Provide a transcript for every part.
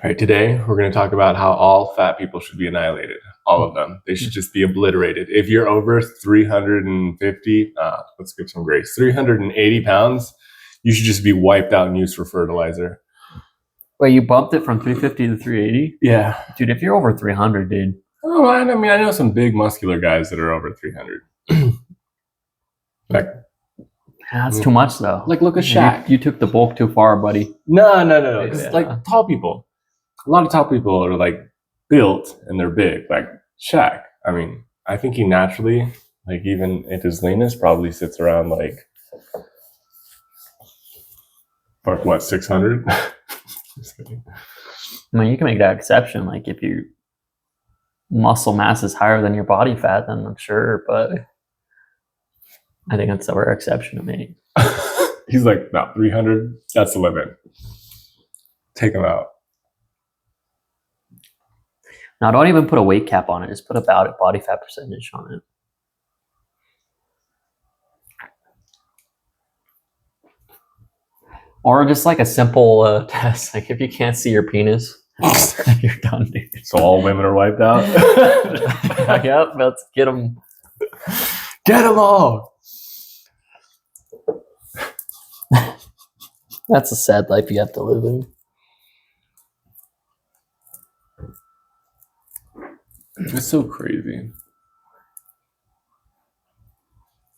All right, today we're going to talk about how all fat people should be annihilated. All of them. They should just be obliterated. If you're over 350, let's give some grace, 380 pounds, you should just be wiped out and used for fertilizer. Wait, you bumped it from 350 to 380? Yeah. Dude, if you're over 300, dude. Oh, I mean, I know some big muscular guys that are over 300. Like, That's too much, though. like look at Shaq. You took the bulk too far, buddy. No. It's Yeah. like tall people. A lot of tall people are like built and they're big. Like Shaq. I mean, I think he naturally, like even at his leanest, probably sits around like what, 600? I mean, you can make that exception. Like, if your muscle mass is higher than your body fat, then I'm sure. But I think that's a rare exception to me. He's like, no, 300. That's the limit. Take him out. Now, don't even put a weight cap on it. Just put a body fat percentage on it. Or just like a simple test. Like, if you can't see your penis, you're done, dude. So all women are wiped out? Yep, let's get them. Get them all! That's a sad life you have to live in. It's so crazy.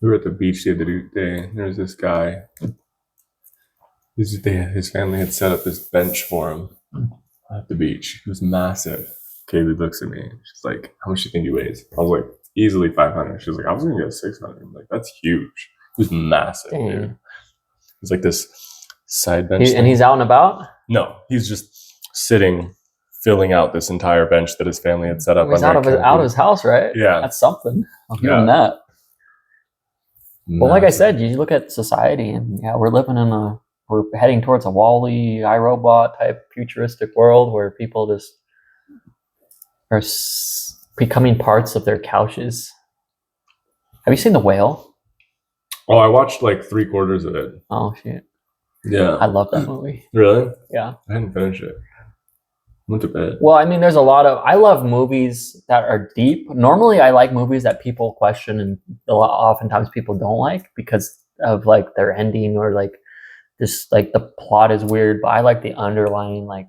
We were at the beach the other day. There's this guy. His family had set up this bench for him at the beach. It was massive. Kaylee looks at me. She's like, how much do you think he weighs? I was like, easily 500. She was like, I was going to get 600. I'm like, that's huge. It was massive, dude. It's like this side bench. And he's out and about? No, he's just sitting, filling out this entire bench that his family had set up. He's out of his house, right? Yeah. That's something. I'll give him that. Well, like I said, you look at society, and we're heading towards a Wall-E, iRobot type futuristic world where people just are becoming parts of their couches. Have you seen The Whale? Oh, I watched like 3/4 of it. Oh, shit. Yeah. I love that movie. Really? Yeah. I didn't finish it. Went to bed. Well, I mean, I love movies that are deep. Normally, I like movies that people question, and oftentimes people don't like because of like their ending or like just like the plot is weird. But I like the underlying like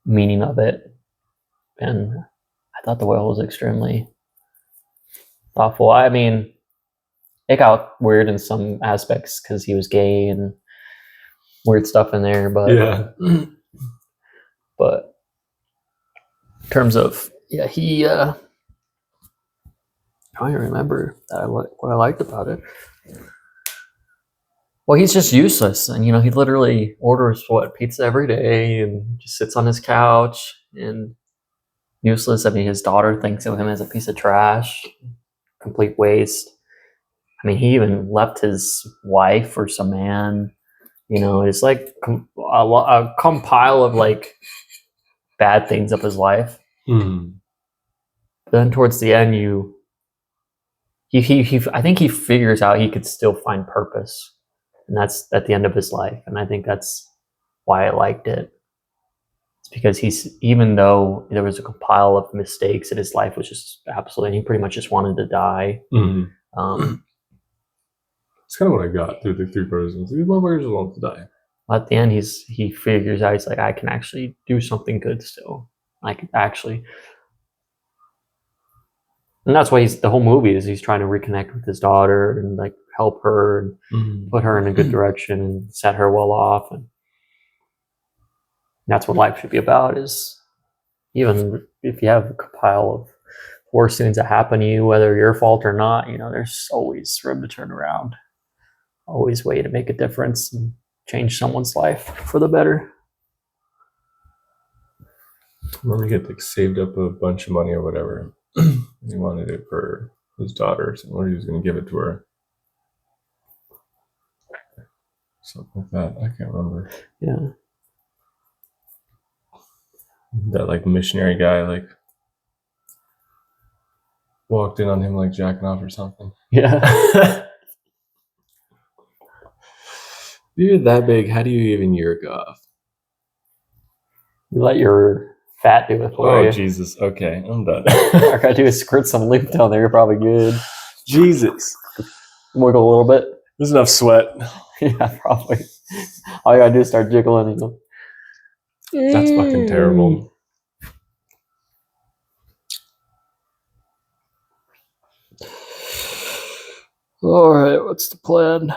meaning of it, and I thought The Whale was extremely thoughtful. I mean, it got weird in some aspects because he was gay and weird stuff in there, but yeah. But in terms of he I don't remember what I liked about it. Well, he's just useless, and he literally orders pizza every day and just sits on his couch and useless. I mean, his daughter thinks of him as a piece of trash, complete waste. I mean, he even left his wife for some man. It's like a compile of like bad things of his life. Then towards the end, I think he figures out he could still find purpose, and that's at the end of his life. And I think that's why I liked it. It's because even though there was a compile of mistakes in his life, which is absolutely, he pretty much just wanted to die. It's kind of what I got through the 3 persons. These motherfuckers just want to die. At the end, he figures out, he's like, I can actually do something good still. Like, actually. And that's why the whole movie is he's trying to reconnect with his daughter and like help her and put her in a good direction and set her well off. And that's what life should be about, is even if you have a pile of worse things that happen to you, whether your fault or not, there's always room to turn around. Always way to make a difference and change someone's life for the better. I remember he had like saved up a bunch of money or whatever. He wanted it for his daughter, or he was going to give it to her. Something like that. I can't remember. Yeah. That like missionary guy like walked in on him like jacking off or something. Yeah. You're that big. How do you even jerk off? You let your fat do it for Oh you. Jesus. Okay, I'm done. All I gotta do is squirt some lube down there. You're probably good. Jesus. Wiggle a little bit. There's enough sweat. Yeah, probably. All you gotta do is start jiggling and go. That's fucking terrible. All right, what's the plan?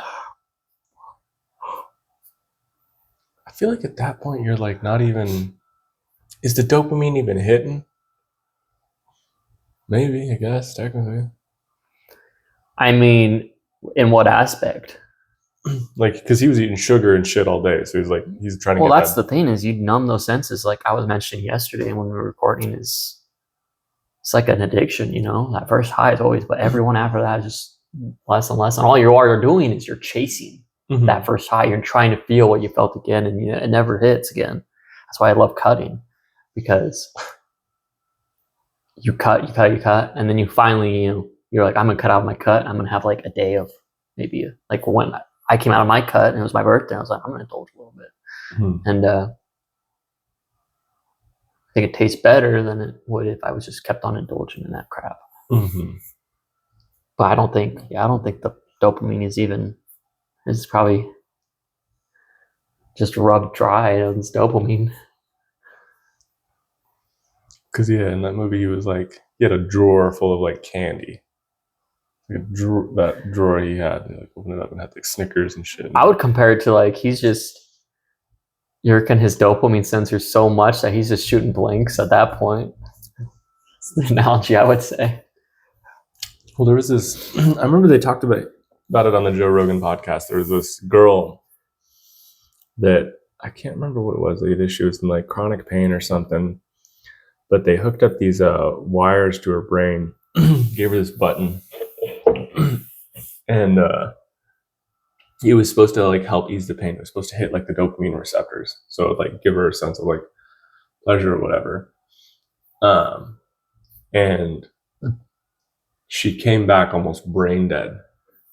I feel like at that point you're like not even. Is the dopamine even hitting? Maybe, I guess, technically. I mean, in what aspect? Like, because he was eating sugar and shit all day, so he's trying to Well, get that's the thing is you numb those senses. Like I was mentioning yesterday when we were recording, it's like an addiction. You know, that first high is always, but everyone after that is just less and less. And all you are doing is you're chasing that first high. You're trying to feel what you felt again, and it never hits again. That's why I love cutting, because you cut, and then you finally, you're like, I'm gonna cut out my cut. I'm gonna have like a day of maybe like when I came out of my cut and it was my birthday. I was like, I'm gonna indulge a little bit, and I think it tastes better than it would if I was just kept on indulging in that crap. But I don't think the dopamine is even. It's probably just rubbed dry on this dopamine. Because in that movie he was like, he had a drawer full of like candy. Like that drawer he had, like opened it up and had like Snickers and shit. I would compare it to like he's just yerking his dopamine sensors so much that he's just shooting blanks at that point. It's the analogy I would say. Well, there was this. I remember they talked about it on the Joe Rogan podcast. There was this girl that I can't remember what it was. Either she was in like chronic pain or something, but they hooked up these wires to her brain, gave her this button, and it was supposed to like help ease the pain. It was supposed to hit like the dopamine receptors, so it would, like give her a sense of like pleasure or whatever. And she came back almost brain dead,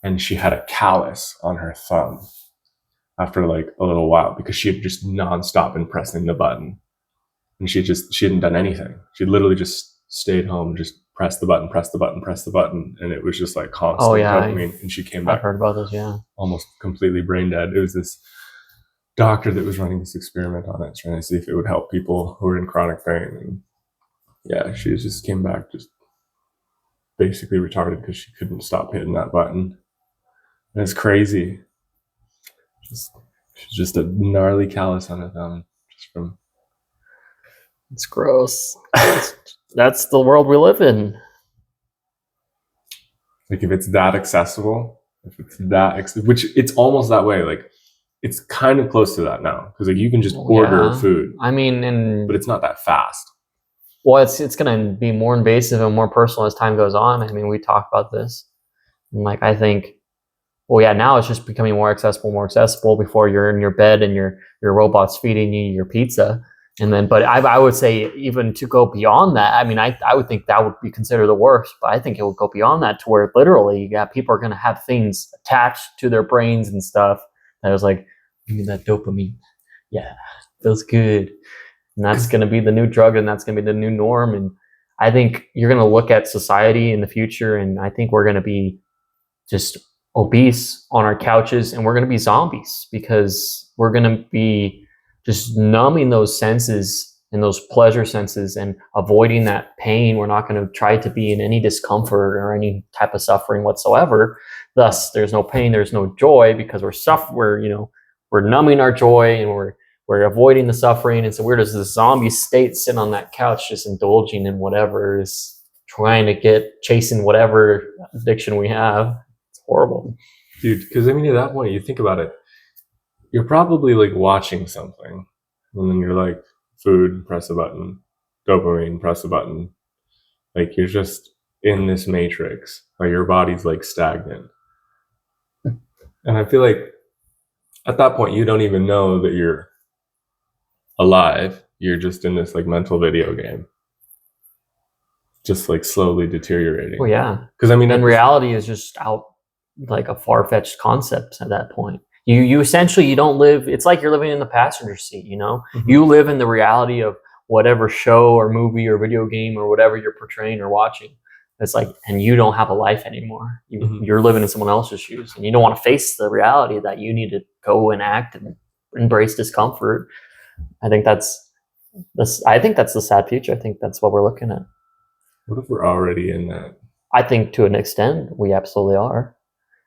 and she had a callus on her thumb after like a little while because she had just nonstop been pressing the button, and she hadn't done anything. She literally just stayed home, just press the button, and it was just like constant dopamine. And she came back. I've heard about this, yeah. Almost completely brain dead. It was this doctor that was running this experiment on it, trying to see if it would help people who were in chronic pain. And yeah, she just came back just basically retarded because she couldn't stop hitting that button. And it's crazy. She's just a gnarly callus on her thumb. Just from. It's gross. That's the world we live in. Like if it's that accessible, which it's almost that way. Like it's kind of close to that now because like you can just order food. I mean, but it's not that fast. Well, it's going to be more invasive and more personal as time goes on. I mean, we talk about this, and like I think, well, yeah, now it's just becoming more accessible. Before you're in your bed and your robot's feeding you your pizza. And then, but I would say even to go beyond that, I mean, I would think that would be considered the worst, but I think it would go beyond that to where literally, yeah, people are going to have things attached to their brains and stuff that was like, give me that dopamine. Yeah, feels good. And that's going to be the new drug, and that's going to be the new norm. And I think you're going to look at society in the future, and I think we're going to be just obese on our couches, and we're going to be zombies because we're going to be just numbing those senses and those pleasure senses and avoiding that pain. We're not going to try to be in any discomfort or any type of suffering whatsoever. Thus, there's no pain, there's no joy because we're numbing our joy and we're avoiding the suffering. And so we're just this zombie state sitting on that couch, just indulging in whatever is chasing whatever addiction we have. It's horrible. Dude, because I mean, at that point, you think about it, you're probably like watching something and then you're like, food, press a button, dopamine, press a button. Like you're just in this matrix where your body's like stagnant. And I feel like at that point, you don't even know that you're alive. You're just in this like mental video game. Just like slowly deteriorating. Well, yeah. Because I mean, and reality is just out like a far-fetched concept at that point. You essentially, you don't live, it's like you're living in the passenger seat, you know? Mhm. You live in the reality of whatever show or movie or video game or whatever you're portraying or watching. It's like, and you don't have a life anymore. Mhm. You're living in someone else's shoes, and you don't want to face the reality that you need to go and act and embrace discomfort. I think that's the sad future. I think that's what we're looking at. What if we're already in that? I think to an extent we absolutely are.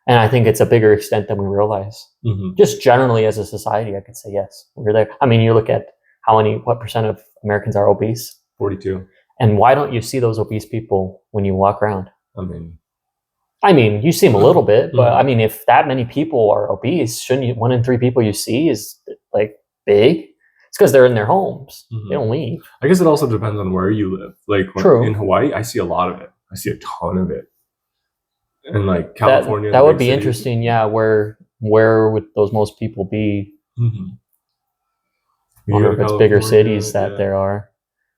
And I think it's a bigger extent than we realize. Mhm. Just generally as a society, I could say yes, we're there. I mean, you look at what percent of Americans are obese, 42. and why don't you see those obese people when you walk around? I mean, You see them a little bit, but Mhm. I mean, if that many people are obese, shouldn't you? 1 in 3 people you see is like big. It's because they're in their homes. Mhm. They don't leave. I guess it also depends on where you live. Like True. in Hawaii, I see a lot of it. I see a ton of it. And like California, That the would big be cities. interesting. Yeah, where would those most people be? Mhm. I wonder if it's bigger cities that yeah. there are.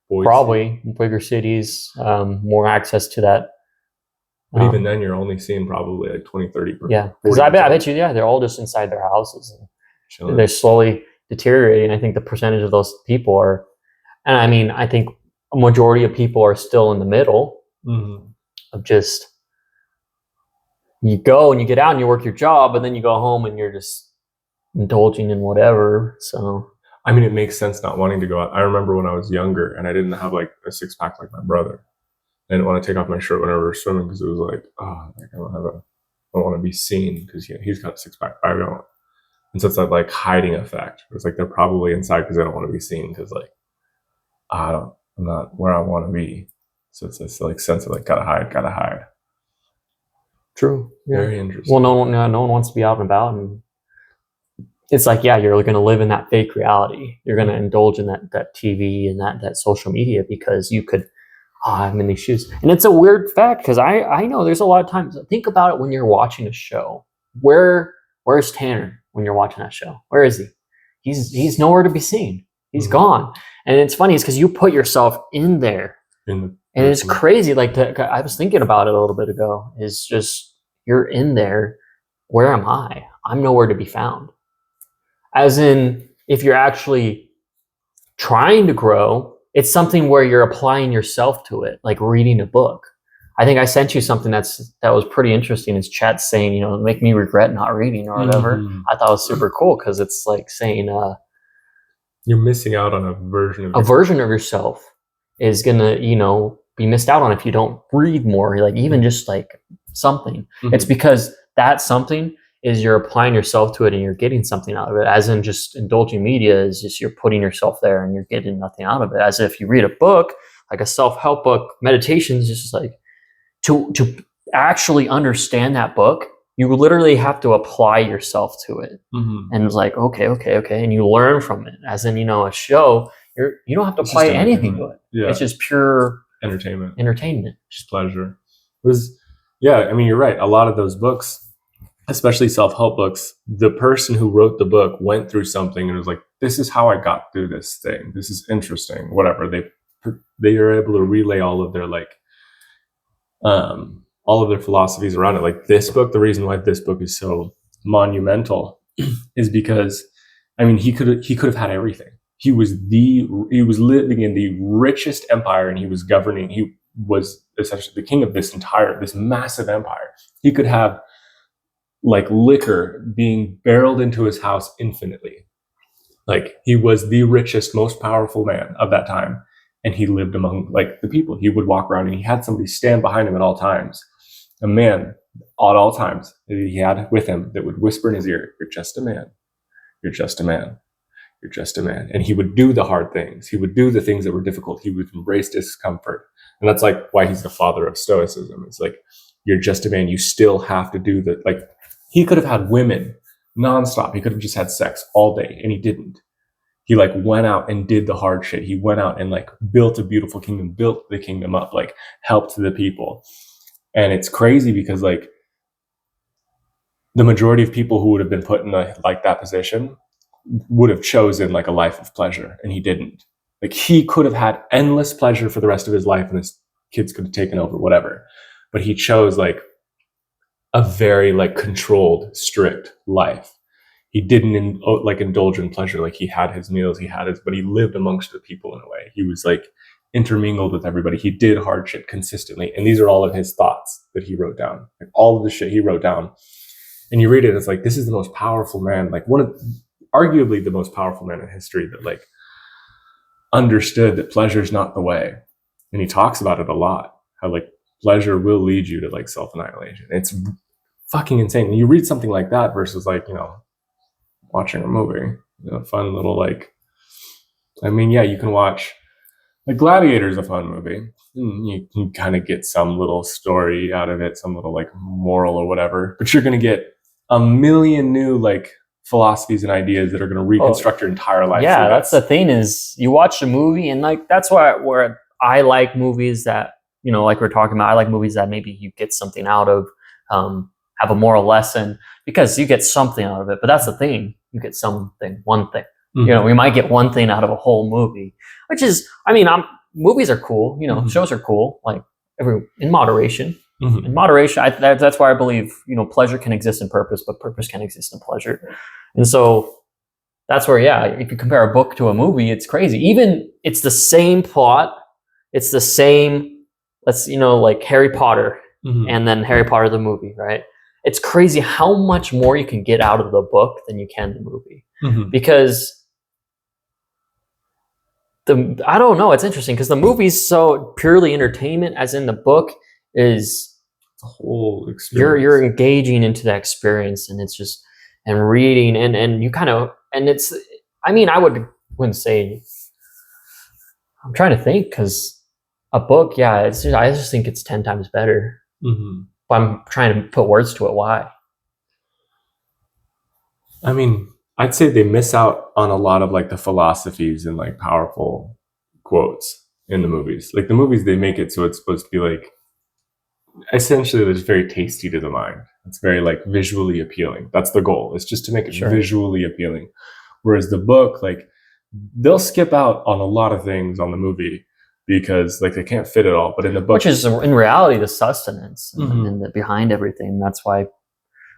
Boise. Probably bigger cities, more access to that. But even then, you're only seeing probably like 20, 30%. Yeah, because I bet you, yeah, they're all just inside their houses. And Chilling. they're slowly deteriorating. I think the percentage of those people are, and I mean, I think a majority of people are still in the middle Mhm. of just, you go and you get out and you work your job, and then you go home and you're just indulging in whatever. So, I mean, it makes sense not wanting to go out. I remember when I was younger and I didn't have like a 6-pack like my brother. I didn't want to take off my shirt whenever we were swimming because it was like, oh, like I don't want to be seen because he's got a 6-pack. I don't. And so it's that like hiding effect. It's like they're probably inside because they don't want to be seen because like I'm not where I want to be. So it's this like sense of like gotta hide. true. Yeah. Very interesting. Well, no one wants to be out and about, and it's like, yeah, you're going to live in that fake reality. You're going to indulge in that TV and that social media because you could. Oh, I'm in these shoes, and it's a weird fact because I know there's a lot of times. Think about it when you're watching a show. Where's Tanner when you're watching that show? Where is he? He's nowhere to be seen. He's Mhm. gone, and it's funny is because you put yourself in there. And it's crazy. Like I was thinking about it a little bit ago. Is just you're in there. Where am I? I'm nowhere to be found. As in, if you're actually trying to grow, it's something where you're applying yourself to it, like reading a book. I think I sent you something that was pretty interesting. It's chat saying, make me regret not reading or whatever. Mhm. I thought it was super cool because it's like saying You're missing out on a version of yourself is gonna, be missed out on if you don't read more. Like even just like something. Mhm. It's because that something is you're applying yourself to it and you're getting something out of it. As in just indulging media is just you're putting yourself there and you're getting nothing out of it. As if you read a book, like a self-help book, meditations, just like to actually understand that book, you literally have to apply yourself to it. Mhm. And it's like, okay. And you learn from it. As in, a show, you don't have to It's apply just anything to it. Yeah. It's just pure entertainment. Just pleasure. I mean, you're right. A lot of those books, especially self-help books, the person who wrote the book went through something and was like, this is how I got through this thing. This is interesting. Whatever. They are able to relay all of their all of their philosophies around it. Like this book, the reason why this book is so monumental is because, I mean, he could have had everything. He was living in the richest empire, and he was governing. He was essentially the king of this massive empire. He could have like liquor being barreled into his house infinitely. Like he was the richest, most powerful man of that time. And he lived among like the people. He would walk around and he had somebody stand behind him at all times. A man at all times that he had with him that would whisper in his ear, "You're just a man. You're just a man. You're just a man." And he would do the hard things. He would do the things that were difficult. He would embrace discomfort. And that's like why he's the father of Stoicism. It's like, you're just a man. You still have to do the, like, he could have had women nonstop. He could have just had sex all day, and he didn't. He like went out and did the hard shit. He went out and like built a beautiful kingdom, built the kingdom up, like helped the people. And it's crazy because like the majority of people who would have been put in that position would have chosen like a life of pleasure, and he didn't. Like he could have had endless pleasure for the rest of his life, and his kids could have taken over, whatever. But he chose like a very like controlled, strict life. he didn't like indulge in pleasure. Like he had his meals, but he lived amongst the people in a way. He was like intermingled with everybody. He did hard shit consistently. And these are all of his thoughts that he wrote down. Like all of the shit he wrote down. And you read it, it's like, this is the most powerful man, like arguably the most powerful man in history that like understood that pleasure is not the way. And he talks about it a lot, how like pleasure will lead you to like self-annihilation. It's fucking insane. And you read something like that versus like, watching a movie, fun little like, I mean, yeah, you can watch like Gladiator is a fun movie. You can kind of get some little story out of it, some little like moral or whatever, but you're going to get a million new like philosophies and ideas that are going to reconstruct your entire life. Yeah, that's the thing is you watch a movie and like that's where I like movies that, like we're talking about, I like movies that maybe you get something out of, have a moral lesson because you get something out of it. But that's the thing, you get one thing. Mm-hmm. We might get one thing out of a whole movie, which is, I mean, movies are cool, mm-hmm. shows are cool, like in moderation. Mm-hmm. In moderation, that's why I believe, pleasure can exist in purpose, but purpose can exist in pleasure. And so that's where, yeah, if you compare a book to a movie, it's crazy. Even it's the same plot, it's the same, like Harry Potter, mm-hmm. and then Harry Potter the movie, right? It's crazy how much more you can get out of the book than you can the movie. Mm-hmm. Because I don't know, it's interesting because the movie's so purely entertainment, as in the book is the whole experience. You're engaging into that experience, and it's just and reading and you kind of it's. I mean, wouldn't say. I'm trying to think because a book, yeah, I just think it's 10 times better. Mm-hmm. But I'm trying to put words to it. Why? I mean, I'd say they miss out on a lot of like the philosophies and like powerful quotes in the movies. Like the movies, they make it so it's supposed to be like, essentially it's very tasty to the mind. It's very like visually appealing. That's the goal. It's just to make it visually appealing. Whereas the book, like they'll skip out on a lot of things on the movie because like they can't fit it all. But in the book, which is in reality the sustenance mm-hmm. and the behind everything. That's why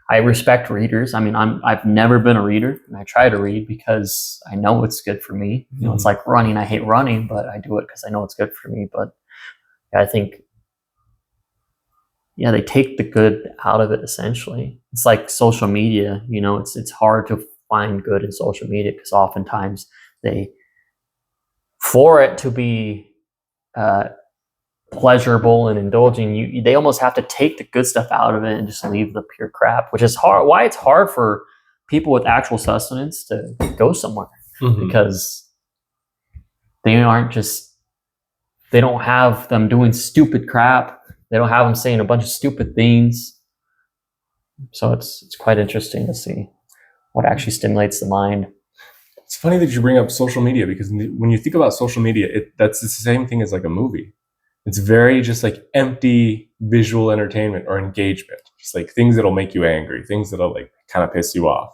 I respect readers. I mean, I've never been a reader, and I try to read because I know it's good for me. Mm-hmm. It's like running. I hate running, but I do it because I know it's good for me. But I think, yeah, they take the good out of it. Essentially, it's like social media. It's hard to find good in social media because oftentimes for it to be pleasurable and indulging, they almost have to take the good stuff out of it and just leave the pure crap, which is hard. Why it's hard for people with actual sustenance to go somewhere, mm-hmm. because they don't have them doing stupid crap. They don't have them saying a bunch of stupid things. So it's quite interesting to see what actually stimulates the mind. It's funny that you bring up social media because when you think about social media, that's the same thing as like a movie. It's very just like empty visual entertainment or engagement, just like things that'll make you angry, things that'll like kind of piss you off.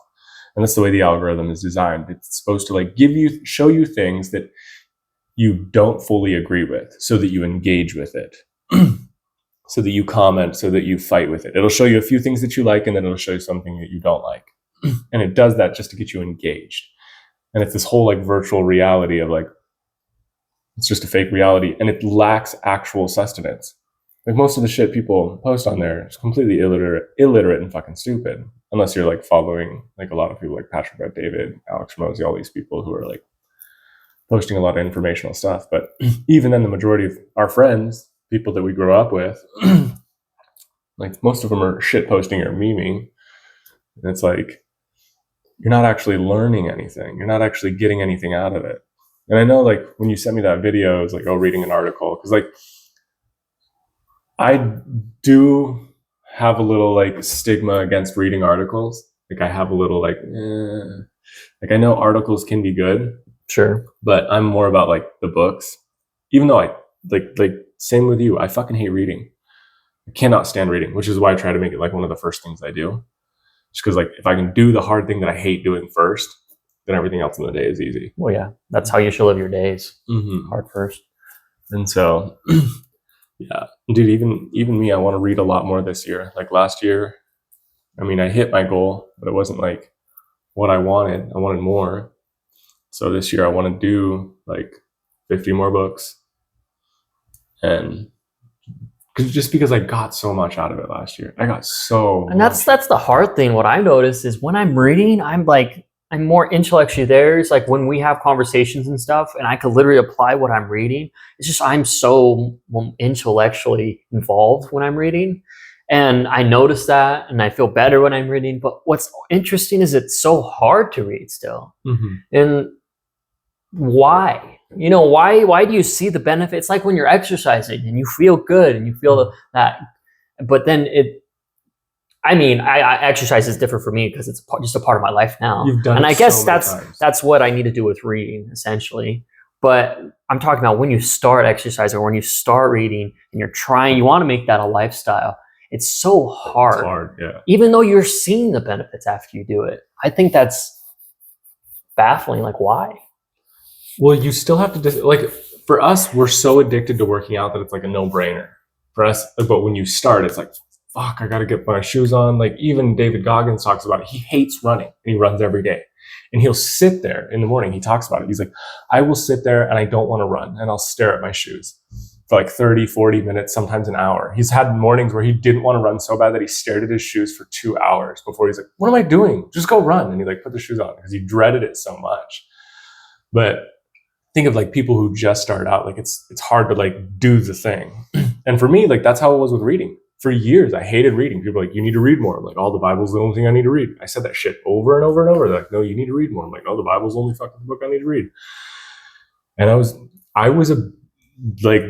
And that's the way the algorithm is designed. It's supposed to like show you things that you don't fully agree with so that you engage with it, so that you comment, so that you fight with it. It'll show you a few things that you like, and then it'll show you something that you don't like. And it does that just to get you engaged. And it's this whole like virtual reality of like, it's just a fake reality, and it lacks actual sustenance. Like most of the shit people post on there is completely illiterate and fucking stupid. Unless you're like following like a lot of people like Patrick Bet-David, Alex Hormozi, all these people who are like posting a lot of informational stuff. But even then, the majority of our friends, people that we grew up with, like most of them are shit posting or memeing. And it's like, you're not actually learning anything. You're not actually getting anything out of it. And I know like when you sent me that video, it's like, reading an article. Because like I do have a little like stigma against reading articles. Like I have a little like I know articles can be good. Sure. But I'm more about like the books. Even though I like same with you, I fucking hate reading. I cannot stand reading, which is why I try to make it like one of the first things I do. Just because like if I can do the hard thing that I hate doing first, then everything else in the day is easy. Well, yeah, that's how you should live your days. Mm-hmm. Hard first. And so, yeah, dude, even me, I want to read a lot more this year. Like last year, I mean, I hit my goal, but it wasn't like what I wanted. I wanted more. So this year I want to do like 50 more books. And just because I got so much out of it last year. I got so And that's the hard thing. What I noticed is when I'm reading, I'm more intellectually there. It's like when we have conversations and stuff, and I could literally apply what I'm reading. It's just I'm so intellectually involved when I'm reading. And I notice that, and I feel better when I'm reading. But what's interesting is it's so hard to read still. Mm-hmm. And why? You know, why do you see the benefit? It's like when you're exercising and you feel good and you feel that, but then I exercise is different for me because it's just a part of my life now. You've done and it I guess so many times. that's what I need to do with reading essentially. But I'm talking about when you start exercising or when you start reading and you want to make that a lifestyle. It's so hard. It's hard, yeah. Even though you're seeing the benefits after you do it. I think that's baffling. Like, why? Well, you still have to, like, for us, we're so addicted to working out that it's like a no-brainer for us. But when you start, it's like, fuck, I got to get my shoes on. Like, even David Goggins talks about it. He hates running and he runs every day. And he'll sit there in the morning. He talks about it. He's like, I will sit there and I don't want to run and I'll stare at my shoes for like 30, 40 minutes, sometimes an hour. He's had mornings where he didn't want to run so bad that he stared at his shoes for 2 hours before he's like, what am I doing? Just go run. And he like put the shoes on because he dreaded it so much. But think of like people who just start out, like it's hard to like do the thing. And for me, like that's how it was with reading. For years, I hated reading. People were like, you need to read more. I'm like, oh, the Bible's the only thing I need to read. I said that shit over and over and over. They're like, no, you need to read more. I'm like, oh, the Bible's the only fucking book I need to read. And I was a like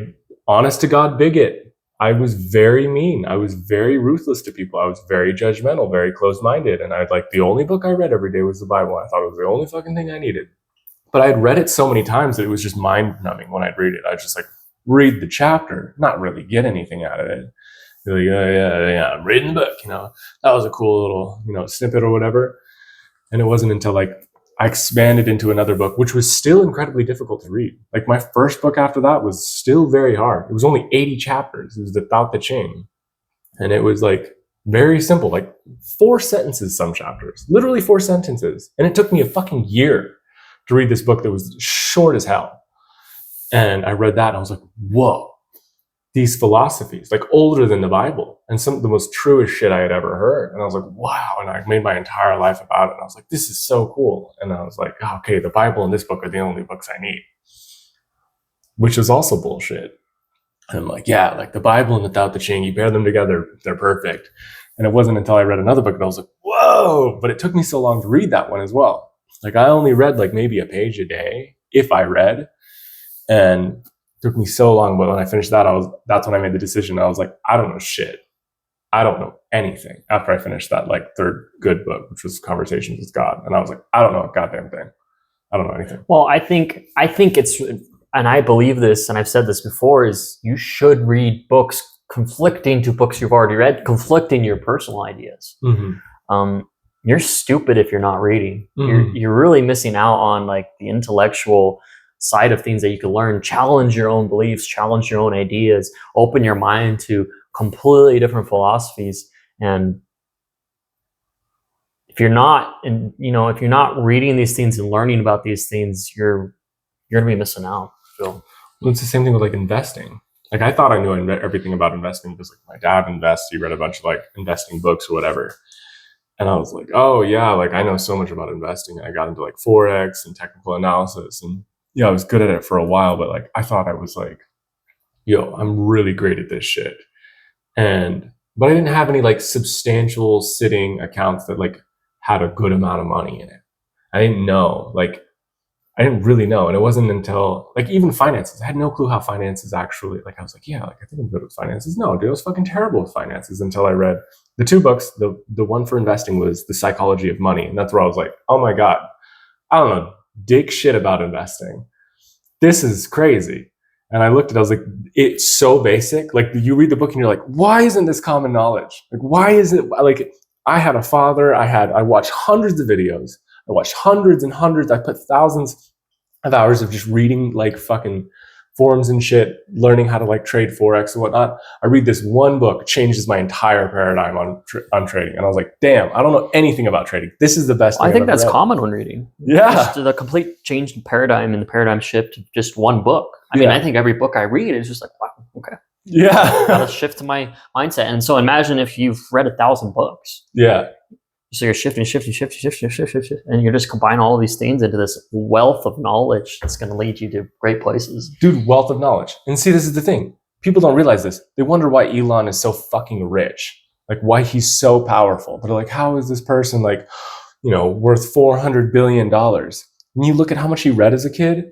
honest to God bigot. I was very mean. I was very ruthless to people. I was very judgmental, very closed-minded. And I'd like the only book I read every day was the Bible. I thought it was the only fucking thing I needed. But I had read it so many times that it was just mind-numbing when I'd read it. I'd just like read the chapter, not really get anything out of it. Like, yeah, I'm reading the book, you know. That was a cool little, you know, snippet or whatever. And it wasn't until like I expanded into another book, which was still incredibly difficult to read. Like my first book after that was still very hard. It was only 80 chapters. It was about the chain. And it was like very simple, like 4 sentences, some chapters, literally 4 sentences. And it took me a fucking year to read this book that was short as hell. And I read that and I was like, whoa, these philosophies, like older than the Bible and some of the most truest shit I had ever heard. And I was like, wow. And I made my entire life about it. And I was like, this is so cool. And I was like, oh, okay, the Bible and this book are the only books I need, which is also bullshit. And I'm like, yeah, like the Bible and the Tao Te Ching, you pair them together, they're perfect. And it wasn't until I read another book that I was like, whoa, but it took me so long to read that one as well. Like I only read like maybe a page a day if I read, and it took me so long. But when I finished that, that's when I made the decision. I was like, I don't know shit. I don't know anything after I finished that like third good book, which was Conversations with God. And I was like, I don't know a goddamn thing. I don't know anything. Well, I think it's, and I believe this, and I've said this before, is you should read books conflicting to books you've already read, conflicting your personal ideas. Mm-hmm. You're stupid if you're not reading. Mm-hmm. You're really missing out on like the intellectual side of things that you can learn. Challenge your own beliefs, challenge your own ideas, open your mind to completely different philosophies. And if you're not, if you're not reading these things and learning about these things, you're gonna be missing out. So well, it's the same thing with like investing. Like I thought I knew everything about investing because like my dad invests. He read a bunch of like investing books or whatever. And I was like, oh yeah, like I know so much about investing. I got into like Forex and technical analysis, and yeah, I was good at it for a while, but like I thought I was like, yo, I'm really great at this shit. But I didn't have any like substantial sitting accounts that like had a good amount of money in it. I didn't know, like I didn't really know. And it wasn't until like even finances, I had no clue how finances actually, like I was like, yeah, like I think I'm good with finances. No, dude, I was fucking terrible with finances until I read the 2 books. The one for investing was The Psychology of Money. And that's where I was like, oh my God, I don't know dick shit about investing. This is crazy. And I looked at it, I was like, it's so basic. Like you read the book and you're like, why isn't this common knowledge? Like, why isn't it like I had a father, I watched hundreds of videos. I watched hundreds and hundreds. I put thousands of hours of just reading like fucking forums and shit, learning how to like trade Forex and whatnot. I read this one book, changes my entire paradigm on trading. And I was like, damn, I don't know anything about trading. This is the best thing I think I've ever that's read. common when reading. Yeah. Just the complete change in paradigm and the paradigm shift of just one book. I mean, I think every book I read is just like, wow, okay. Yeah. Gotta shift my mindset. And so imagine if you've read 1,000 books. Yeah. So you're shifting, and you're just combining all of these things into this wealth of knowledge that's going to lead you to great places. Dude, wealth of knowledge. And see, this is the thing. People don't realize this. They wonder why Elon is so fucking rich. Like why he's so powerful. They're like, how is this person like, you know, worth $400 billion? And you look at how much he read as a kid.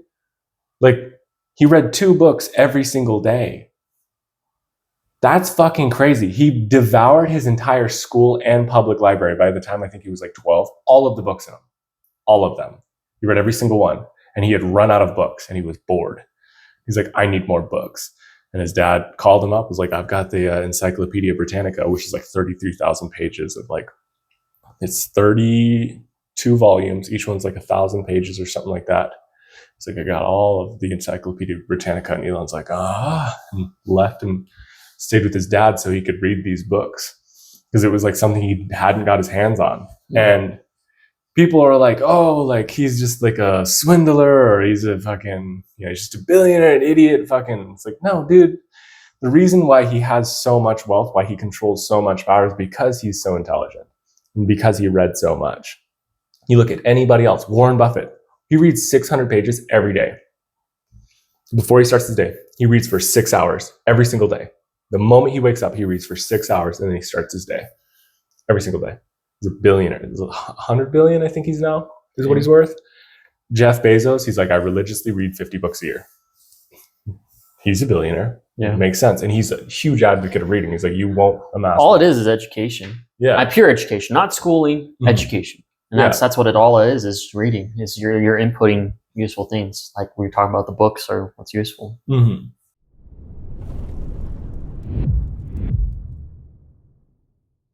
Like he read 2 books every single day. That's fucking crazy. He devoured his entire school and public library by the time I think he was like 12. All of the books in them. All of them. He read every single one. And he had run out of books and he was bored. He's like, I need more books. And his dad called him up, was like, I've got the Encyclopedia Britannica, which is like 33,000 pages of like, it's 32 volumes. Each one's like 1,000 pages or something like that. He's like, I got all of the Encyclopedia Britannica. And Elon's like, and left and stayed with his dad so he could read these books because it was like something he hadn't got his hands on. And people are like, oh, like he's just like a swindler or he's a fucking, you know, he's just a billionaire, an idiot, fucking. It's like, no, dude. The reason why he has so much wealth, why he controls so much power is because he's so intelligent and because he read so much. You look at anybody else, Warren Buffett, he reads 600 pages every day. Before he starts his day, he reads for 6 hours every single day. The moment he wakes up, he reads for 6 hours and then he starts his day every single day. He's a billionaire. He's 100 billion, I think he's now, is what he's worth. Jeff Bezos, he's like, I religiously read 50 books a year. He's a billionaire. Yeah. It makes sense. And he's a huge advocate of reading. He's like, you won't amass. All it is education. Yeah. Pure education, not schooling, education. And that's what it all is reading. Is you're inputting useful things. Like we were talking about the books or what's useful. Mm-hmm.